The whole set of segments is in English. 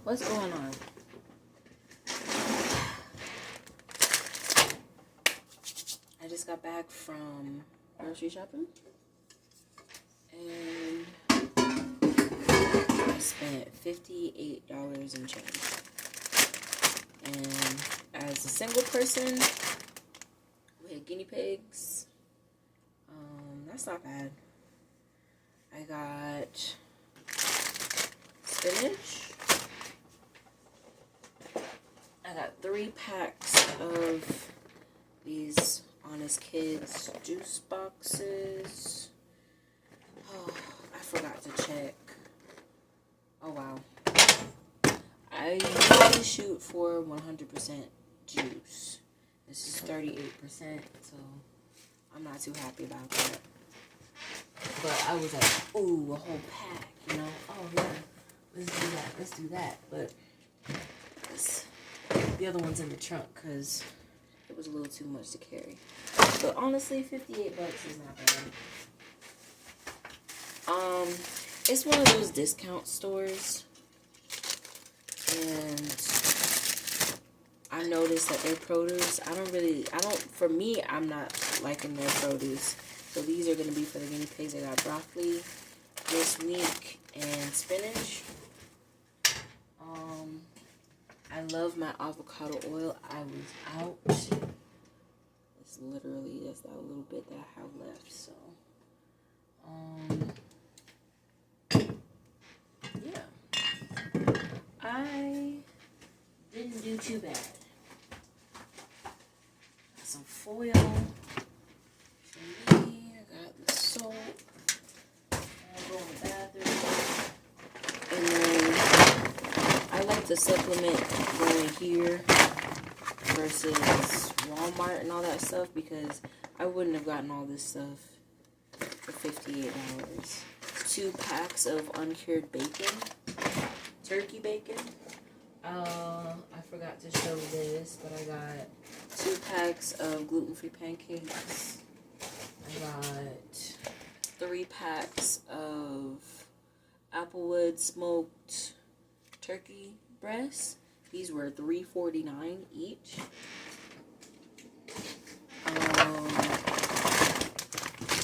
What's going on? I just got back from grocery shopping and I spent $58 in change. And as a single person with guinea pigs, that's not bad. I got spinach. I got 3 packs of these Honest Kids juice boxes. Oh, I forgot to check. Oh, wow. I usually shoot for 100% juice. This is 38%, so I'm not too happy about that. But I was like, ooh, a whole pack, you know? Oh, yeah, let's do that. But the other one's in the trunk because it was a little too much to carry. But honestly, $58 is not bad. It's one of those discount stores. And I noticed that their produce, for me, I'm not liking their produce. So these are going to be for the guinea pigs. I got broccoli this week and spinach. I love my avocado oil. I was out. It's literally just that little bit that I have left. So, yeah. I didn't do too bad. Got some foil for me. I got the soap. I'll go in the bathroom. And then I like to supplement going here versus Walmart and all that stuff because I wouldn't have gotten all this stuff for $58. 2 packs of uncured bacon. Turkey bacon. I forgot to show this, but I got 2 packs of gluten-free pancakes. I got 3 packs of Applewood smoked turkey breasts. These were $3.49 each.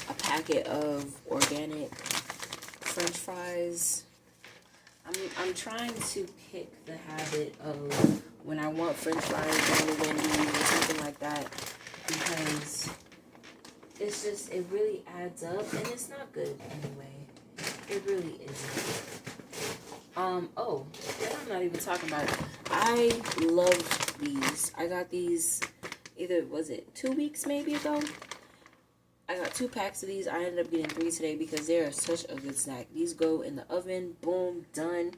A packet of organic French fries. I'm trying to kick the habit of when I want French fries going to Wendy's or something like that because it's just, it really adds up and it's not good anyway. It really isn't. Oh, and I'm not even talking about it. I love these. I got these either, was it 2 weeks maybe ago? I got 2 packs of these. I ended up getting 3 today because they are such a good snack. These go in the oven, boom, done,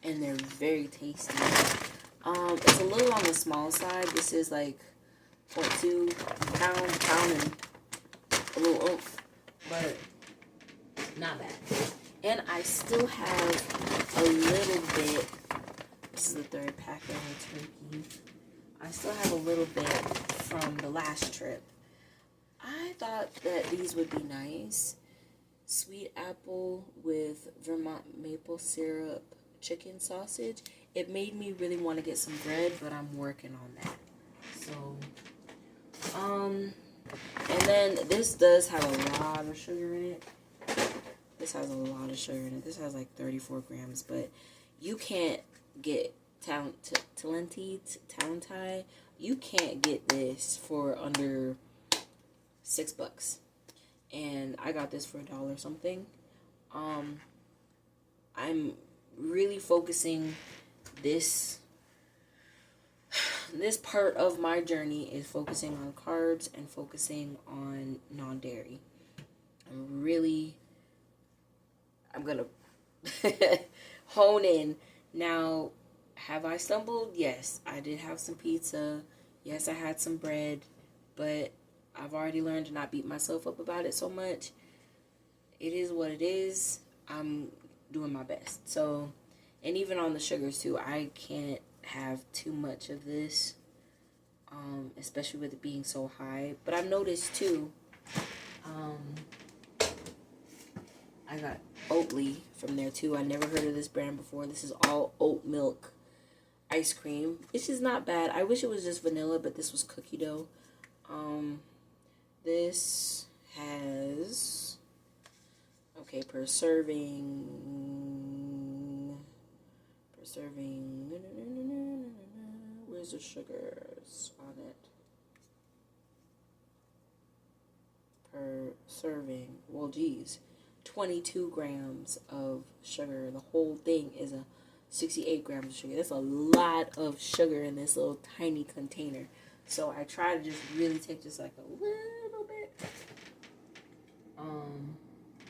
and they're very tasty. It's a little on the small side. This is like 0.2 pound and a little oomph, but not bad. And I still have a little bit. This is the 3rd pack of the turkey. I still have a little bit from the last trip. I thought that these would be nice. Sweet apple with Vermont maple syrup chicken sausage. It made me really want to get some bread, but I'm working on that. So, and then this does have a lot of sugar in it. This has a lot of sugar in it. This has like 34 grams, but you can't get Talenti. You can't get this for under $6, and I got this for $1 something. I'm really focusing this part of my journey is focusing on carbs and focusing on non-dairy. I'm gonna hone in. Now, have I stumbled? Yes, I did have some pizza. Yes, I had some bread, but I've already learned to not beat myself up about it so much. It is what it is. I'm doing my best. So, and even on the sugars too, I can't have too much of this, especially with it being so high. But I've noticed too, I got Oatly from there too. I never heard of this brand before. This is all oat milk ice cream, which is not bad. I wish it was just vanilla, but this was cookie dough. This has, okay, per serving, where's the sugars on it? Per serving, well, geez, 22 grams of sugar. The whole thing is a 68 grams of sugar. That's a lot of sugar in this little tiny container. So I try to just really take just like a little bit.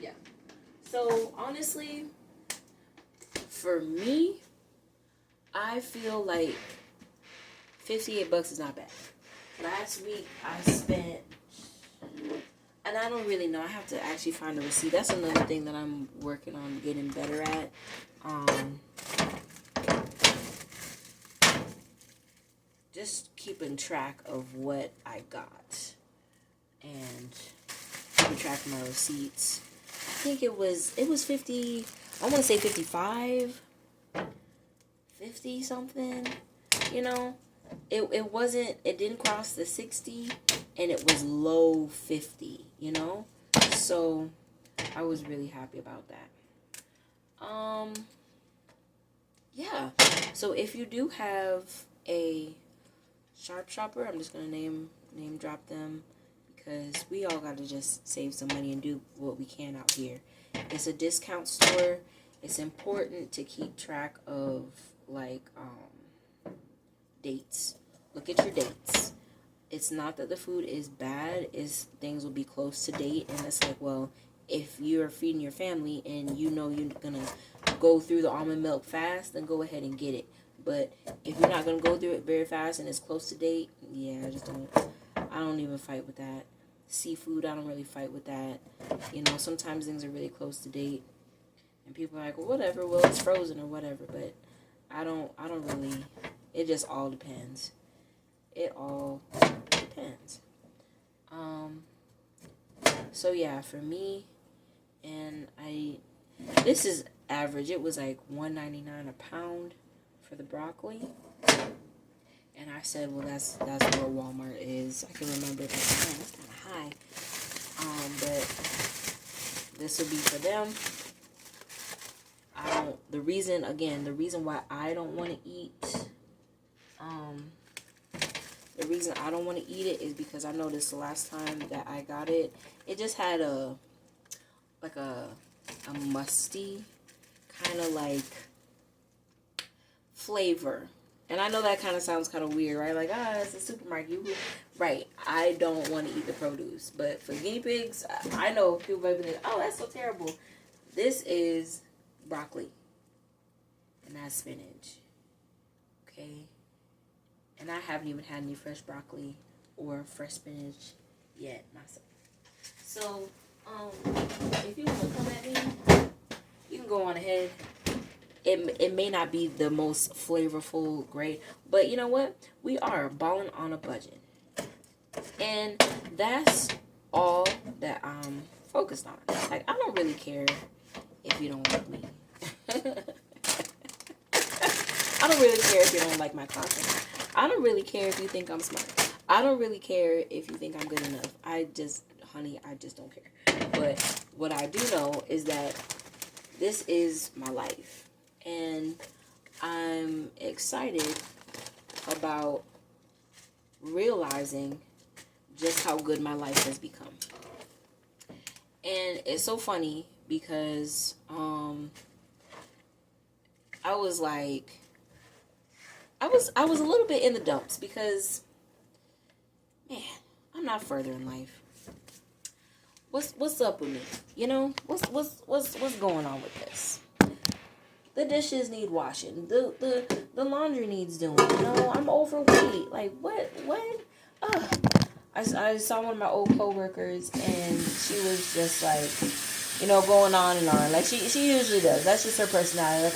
Yeah. So honestly, for me, I feel like $58 is not bad. Last week I spent, and I don't really know, I have to actually find a receipt. That's another thing that I'm working on getting better at. Just keeping track of what I got and keeping track of my receipts. I think it was 50, I want to say 55, 50 something, you know. It didn't cross the 60, and it was low 50, you know. So I was really happy about that. Yeah. So if you do have a Sharp Shopper, I'm just gonna name drop them, because we all gotta just save some money and do what we can out here. It's a discount store. It's important to keep track of like dates. Look at your dates. It's not that the food is bad, is things will be close to date, and it's like, well, if you're feeding your family and you know you're gonna go through the almond milk fast, then go ahead and get it. But if you're not gonna go through it very fast and it's close to date, yeah, I don't even fight with that. Seafood, I don't really fight with that. You know, sometimes things are really close to date, and people are like, well, whatever, well, it's frozen or whatever. But I don't really. It just all depends. It all depends. So yeah, for me, and this is average. It was like $1.99 a pound for the broccoli, and I said, well, that's where Walmart is. I can remember that. Man, that's kind of high. But this would be for them. The reason why I don't want to eat, the reason I don't want to eat it is because I noticed the last time that I got it, it just had a musty kind of like flavor. And I know that kind of sounds kind of weird, right? Like, it's a supermarket. Right. I don't want to eat the produce. But for guinea pigs, I know people might be like, oh, that's so terrible. This is broccoli. And that's spinach. Okay? And I haven't even had any fresh broccoli or fresh spinach yet myself. So, if you want to come at me, you can go on ahead. It may not be the most flavorful, great, but you know what? We are balling on a budget. And that's all that I'm focused on. Like, I don't really care if you don't like me. I don't really care if you don't like my content. I don't really care if you think I'm smart. I don't really care if you think I'm good enough. I just don't care. But what I do know is that this is my life. And I'm excited about realizing just how good my life has become. And it's so funny because I was a little bit in the dumps because, man, I'm not further in life. What's up with me? You know, what's going on with this? The dishes need washing. The laundry needs doing. You know, I'm overweight. Like, what? I saw one of my old coworkers, and she was just like, you know, going on and on. Like, she usually does. That's just her personality. Like,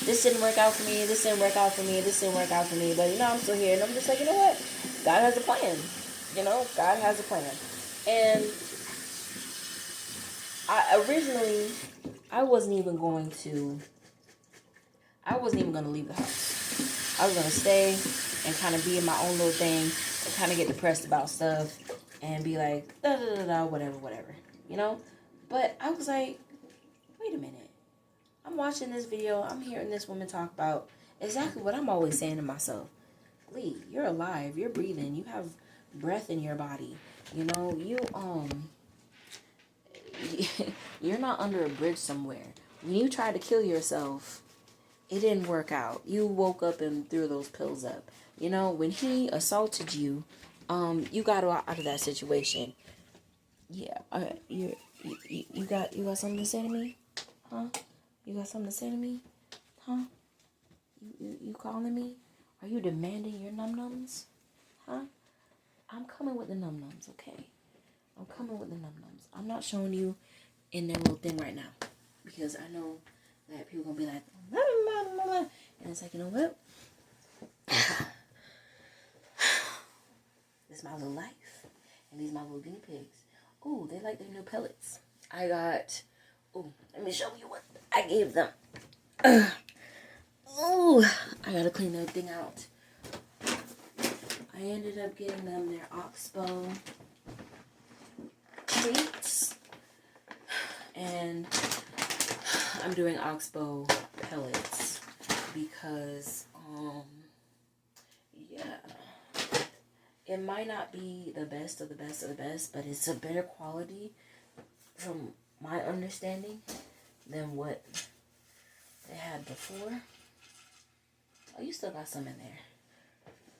this didn't work out for me. This didn't work out for me. This didn't work out for me. But, you know, I'm still here. And I'm just like, you know what? God has a plan. You know, God has a plan. And I wasn't even going to leave the house. I was gonna stay and kind of be in my own little thing and kind of get depressed about stuff and be like, da da da da, whatever, you know? But I was like, wait a minute. I'm watching this video. I'm hearing this woman talk about exactly what I'm always saying to myself. Lee, you're alive. You're breathing. You have breath in your body. You know, you're not under a bridge somewhere. When you tried to kill yourself, it didn't work out. You woke up and threw those pills up. You know, when he assaulted you, you got out of that situation. Yeah, you got something to say to me, huh? You got something to say to me, huh? You calling me? Are you demanding your num-nums, huh? I'm coming with the num-nums, okay? I'm coming with the num-nums. I'm not showing you in that little thing right now because I know that people gonna be like, blah, blah, blah, blah. And it's like, you know what? This is my little life, and these my little guinea pigs. Ooh, they like their new pellets. I got. Ooh, let me show you what I gave them. Ooh, I gotta clean everything out. I ended up getting them their Oxbow treats, and I'm doing Oxbow pellets because, yeah, it might not be the best of the best of the best, but it's a better quality from my understanding than what they had before. Oh, you still got some in there,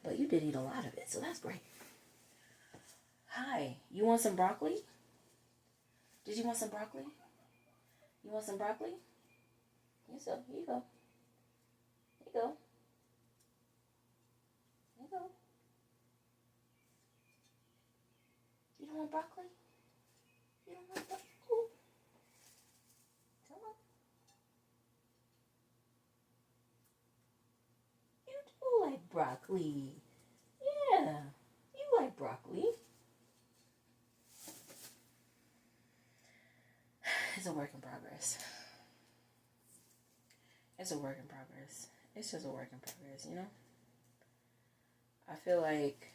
but you did eat a lot of it, so that's great. Hi, you want some broccoli? Did you want some broccoli? You want some broccoli? Yes, so here you go. Here you go. Here you go. You don't want broccoli? You don't want broccoli? Ooh. Come on. You do like broccoli. Yeah, you like broccoli. It's a work in progress. It's a work in progress. It's just a work in progress, you know? I feel like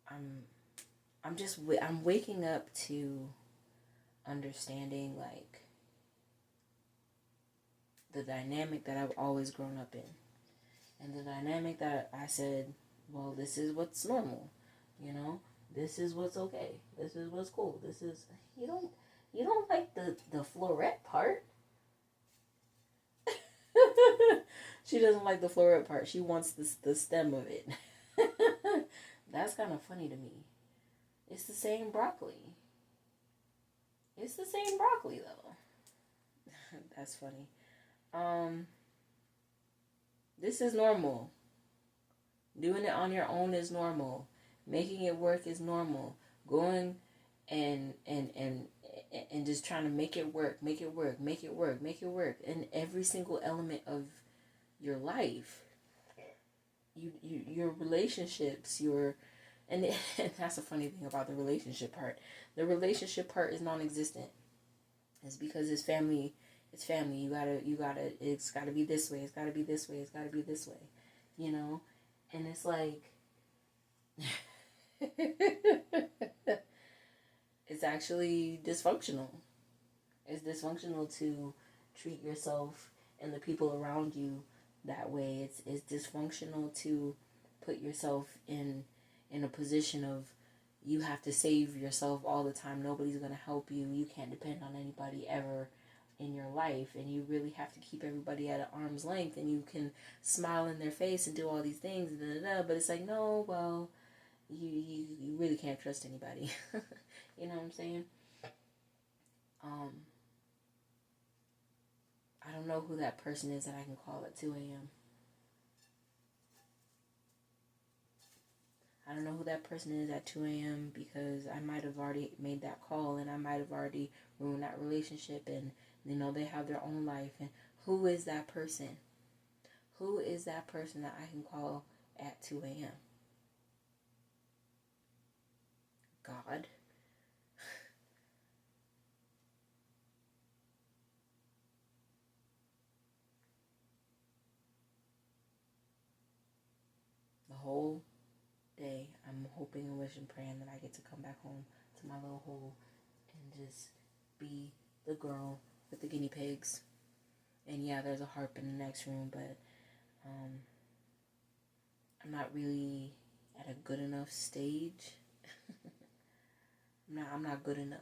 I'm waking up to understanding like the dynamic that I've always grown up in. And the dynamic that I said, well, this is what's normal, you know? This is what's okay. This is what's cool. This is you don't like the floret part. She doesn't like the floret part. She wants the stem of it. That's kind of funny to me. It's the same broccoli. It's the same broccoli though. That's funny. This is normal. Doing it on your own is normal. Making it work is normal. Going and just trying to make it work in every single element of your life. Your relationships, and that's a funny thing about the relationship part. The relationship part is non-existent. It's because it's family. It's family. It's gotta be this way. It's gotta be this way. It's gotta be this way. You know? And it's like, it's actually dysfunctional. It's dysfunctional to treat yourself and the people around you that way. It's dysfunctional to put yourself in a position of you have to save yourself all the time. Nobody's going to help you. You can't depend on anybody ever in your life, and you really have to keep everybody at an arm's length, and you can smile in their face and do all these things, but it's like, no, well, you really can't trust anybody. You know what I'm saying? I don't know who that person is that I can call at 2 a.m. I don't know who that person is at 2 a.m. because I might have already made that call, and I might have already ruined that relationship, and you know, they have their own life. And who is that person? Who is that person that I can call at 2 a.m.? God. whole day, I'm hoping and wishing, praying that I get to come back home to my little hole and just be the girl with the guinea pigs. And yeah, there's a harp in the next room, but I'm not really at a good enough stage. I'm not good enough.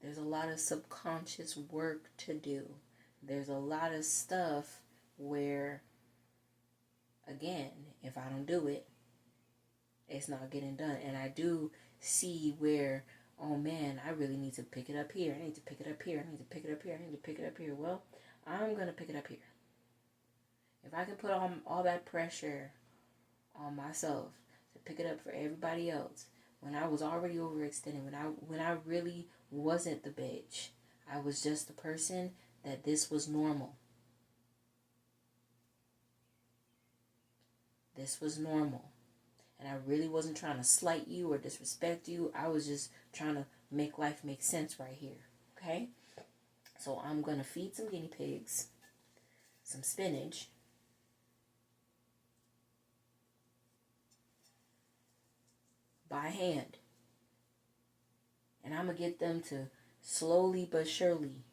There's a lot of subconscious work to do. There's a lot of stuff where, again, if I don't do it, it's not getting done. And I do see where, oh man, I really need to pick it up here. I need to pick it up here. I need to pick it up here. I need to pick it up here. Well, I'm going to pick it up here. If I can put all that pressure on myself to pick it up for everybody else, when I was already overextended, when I really wasn't the bitch, I was just the person that this was normal. This was normal. And I really wasn't trying to slight you or disrespect you. I was just trying to make life make sense right here. Okay? So I'm going to feed some guinea pigs, some spinach, by hand. And I'm going to get them to slowly but surely.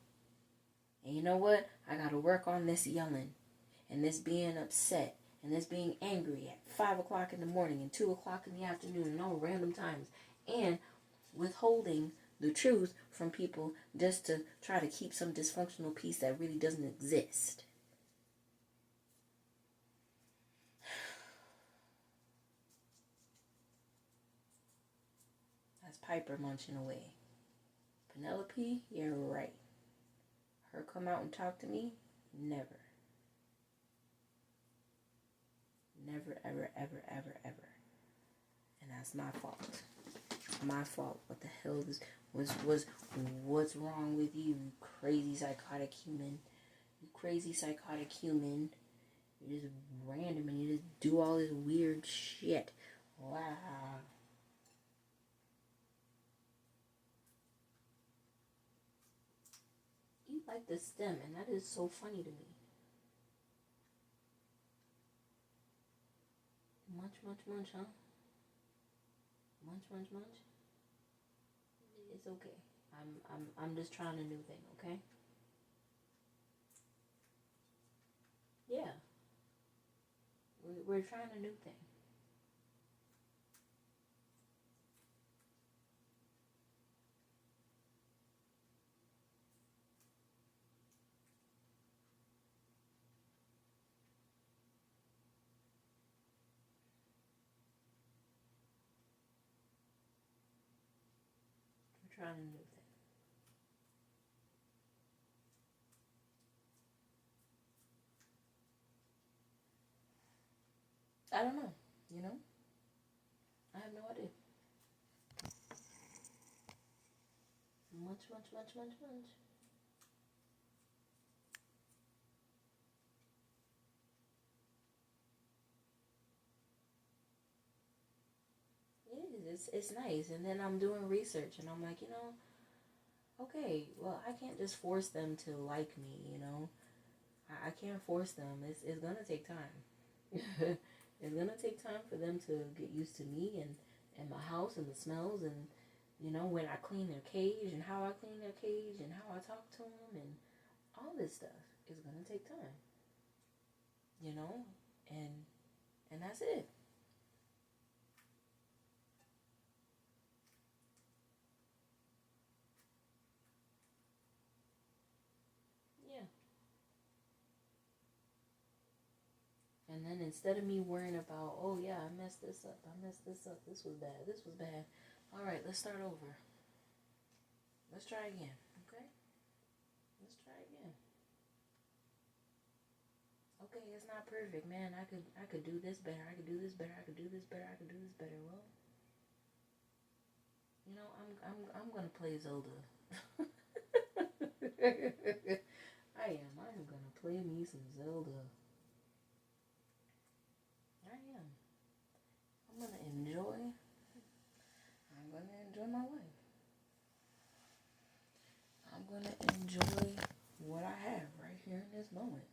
And you know what? I got to work on this yelling and this being upset and this being angry at 5 o'clock in the morning and 2 o'clock in the afternoon and all random times. And withholding the truth from people just to try to keep some dysfunctional peace that really doesn't exist. That's Piper munching away. Penelope, you're right. Her come out and talk to me? Never. Never, ever, ever, ever, ever. And that's my fault. My fault. What the hell what's wrong with you, you crazy psychotic human? You crazy psychotic human. You're just random and you just do all this weird shit. Wow. You like the stem, and that is so funny to me. Munch, munch, munch, huh? Munch, munch, munch. It's okay. I'm just trying a new thing, okay? Yeah. We're trying a new thing. We're trying a new thing. I don't know, you know? I have no idea. Munch, munch, munch, munch, munch. It is. It's nice. And then I'm doing research and I'm like, okay, well, I can't just force them to like me, I can't force them. It's going to take time. It's going to take time for them to get used to me and my house and the smells and, when I clean their cage and how I clean their cage and how I talk to them and all this stuff. It's going to take time, and that's it. Yeah. And then instead of me worrying about, oh yeah, I messed this up, this was bad. All right, let's start over. Let's try again, okay? Let's try again. Okay, it's not perfect, man. I could do this better. I could do this better. I could do this better. I could do this better. Well, I'm gonna play Zelda. I am. I am gonna play me some Zelda. I am. I'm gonna enjoy. I'm gonna enjoy my life. I'm gonna enjoy what I have right here in this moment.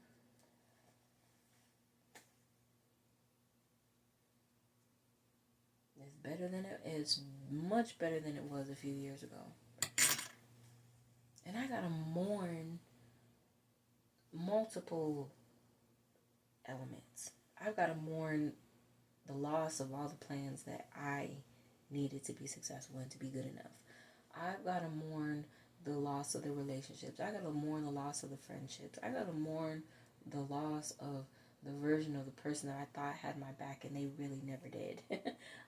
better than it's much better than it was a few years ago. And I gotta mourn multiple elements. I've gotta mourn the loss of all the plans that I needed to be successful and to be good enough. I've gotta mourn the loss of the relationships. I gotta mourn the loss of the friendships. I gotta mourn the loss of the version of the person that I thought had my back and they really never did.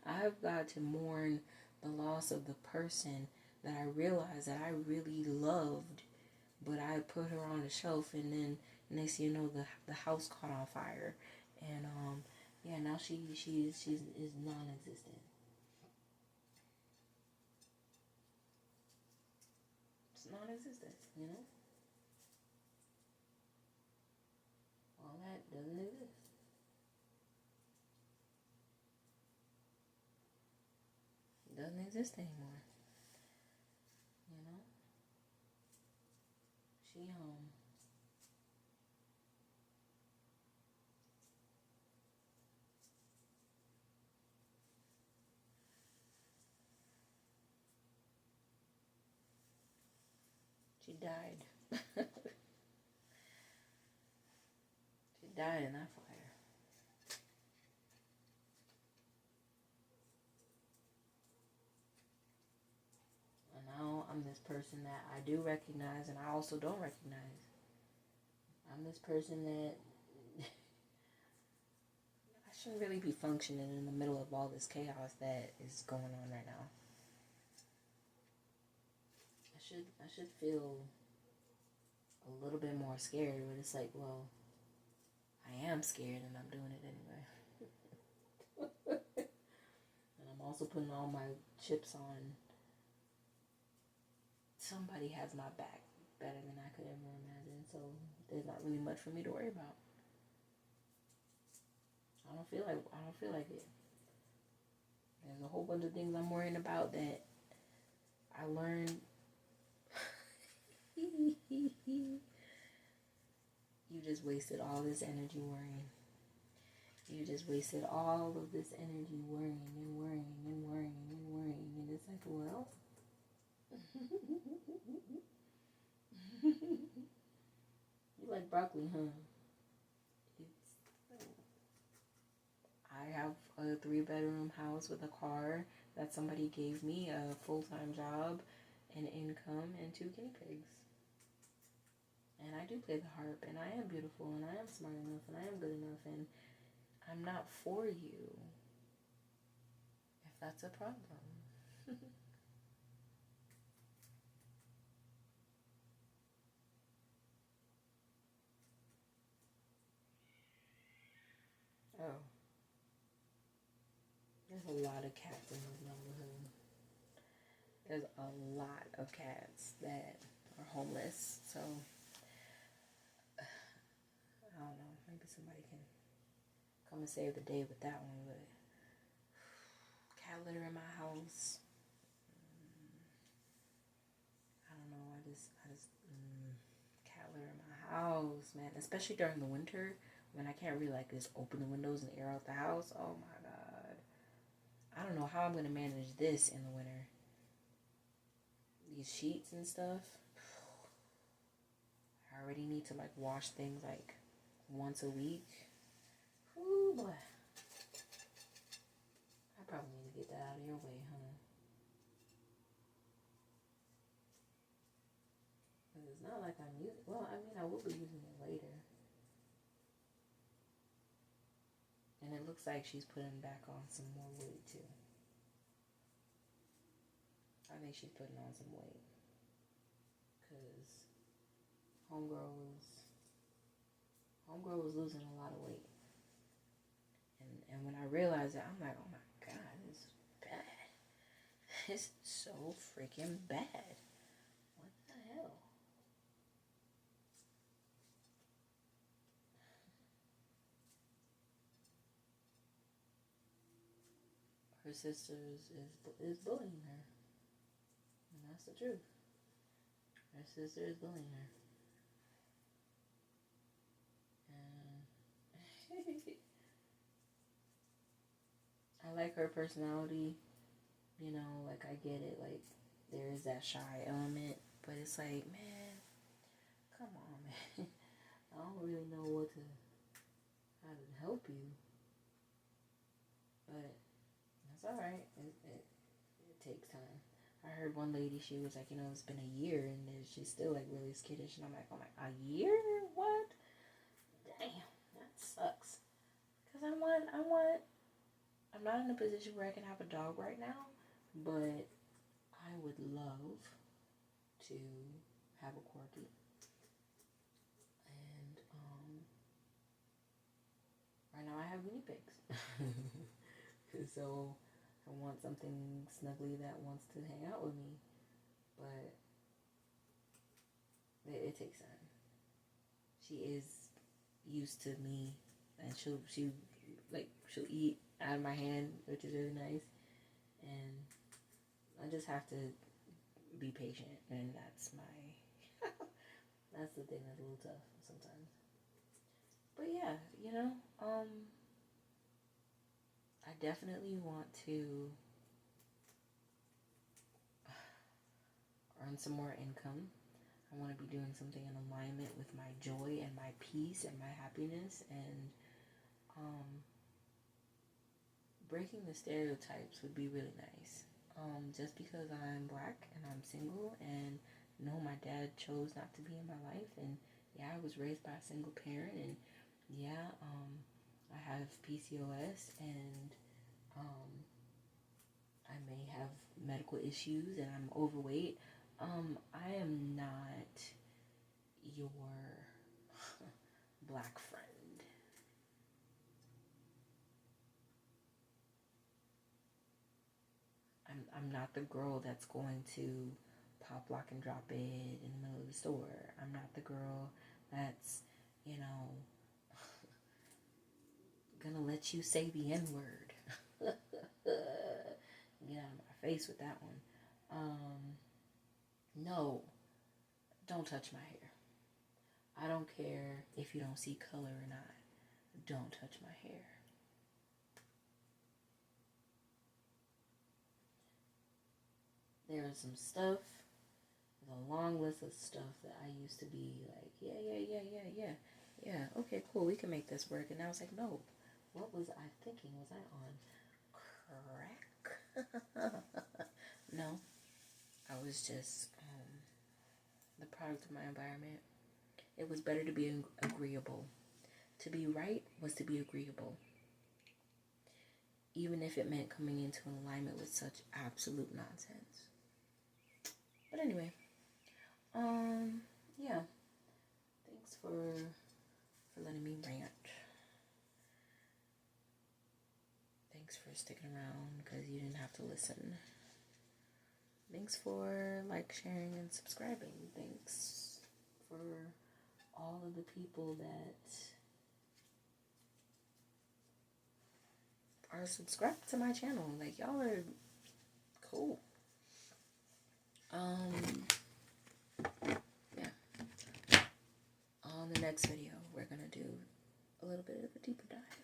I've got to mourn the loss of the person that I realized that I really loved, but I put her on the shelf, and then next thing you know, the house caught on fire, and yeah, now she's non-existent. It's non-existent, you know. All that doesn't exist. It doesn't exist anymore. You know. She died. She died in that fire. And now I'm this person that I do recognize and I also don't recognize. I'm this person that I shouldn't really be functioning in the middle of all this chaos that is going on right now. I should feel a little bit more scared, but it's like, well, I am scared and I'm doing it anyway. And I'm also putting all my chips on somebody has my back better than I could ever imagine, so there's not really much for me to worry about. I don't feel like it. There's a whole bunch of things I'm worrying about that I learned. You just wasted all this energy worrying. You just wasted all of this energy worrying and worrying and worrying and worrying. And it's like, well, you like broccoli, huh? I have a 3-bedroom house with a car that somebody gave me, a full-time job, an income, and 2 guinea pigs. And I do play the harp, and I am beautiful, and I am smart enough, and I am good enough, and I'm not for you if that's a problem. Oh. There's a lot of cats in this neighborhood. There's a lot of cats that are homeless, so I don't know. Maybe somebody can come and save the day with that one, but cat litter in my house. I don't know. I just cat litter in my house, man. Especially during the winter when I can't really like just open the windows and air out the house. Oh my god. I don't know how I'm gonna manage this in the winter. These sheets and stuff. I already need to like wash things like once a week. Ooh boy. I probably need to get that out of your way, huh? Because it's not like I'm using, well, I mean, I will be using it later. And it looks like she's putting back on some more weight too. I think she's putting on some weight. Because homegirl was losing a lot of weight. And when I realized that, I'm like, oh my god, this is bad. It's so freaking bad. What the hell? Her sister is bullying her. And that's the truth. Her sister is bullying her. And I like her personality. You know, like, I get it. Like, there is that shy element. But it's like, man, come on, man. I don't really know how to help you. But that's alright. It takes time. I heard one lady, she was like, it's been a year and she's still like really skittish. And I'm like, a year? What? Damn, that sucks. Because I'm not in a position where I can have a dog right now, but I would love to have a corgi. And right now I have guinea pigs. So I want something snuggly that wants to hang out with me. But it takes time. She is used to me, and she'll eat out of my hand, which is really nice. And I just have to be patient, and that's that's the thing that's a little tough sometimes. But yeah, I definitely want to earn some more income. I want to be doing something in alignment with my joy and my peace and my happiness, and breaking the stereotypes would be really nice. Just because I'm black and I'm single, and no, my dad chose not to be in my life, and yeah, I was raised by a single parent, and yeah, I have PCOS, and I may have medical issues, and I'm overweight. I am not your black friend. I'm not the girl that's going to pop, lock, and drop it in the middle of the store. I'm not the girl that's, gonna let you say the N-word. Get out of my face with that one. No, don't touch my hair. I don't care if you don't see color or not. Don't touch my hair. There's some stuff, there's a long list of stuff that I used to be like, yeah, okay, cool, we can make this work. And I was like, no, what was I thinking? Was I on crack? No, I was just the product of my environment. It was better to be agreeable. To be right was to be agreeable. Even if it meant coming into alignment with such absolute nonsense. But anyway, yeah. Thanks for letting me rant. Thanks for sticking around because you didn't have to listen. Thanks for sharing, and subscribing. Thanks for all of the people that are subscribed to my channel. Like, y'all are cool. Yeah. On the next video, we're gonna do a little bit of a deeper dive.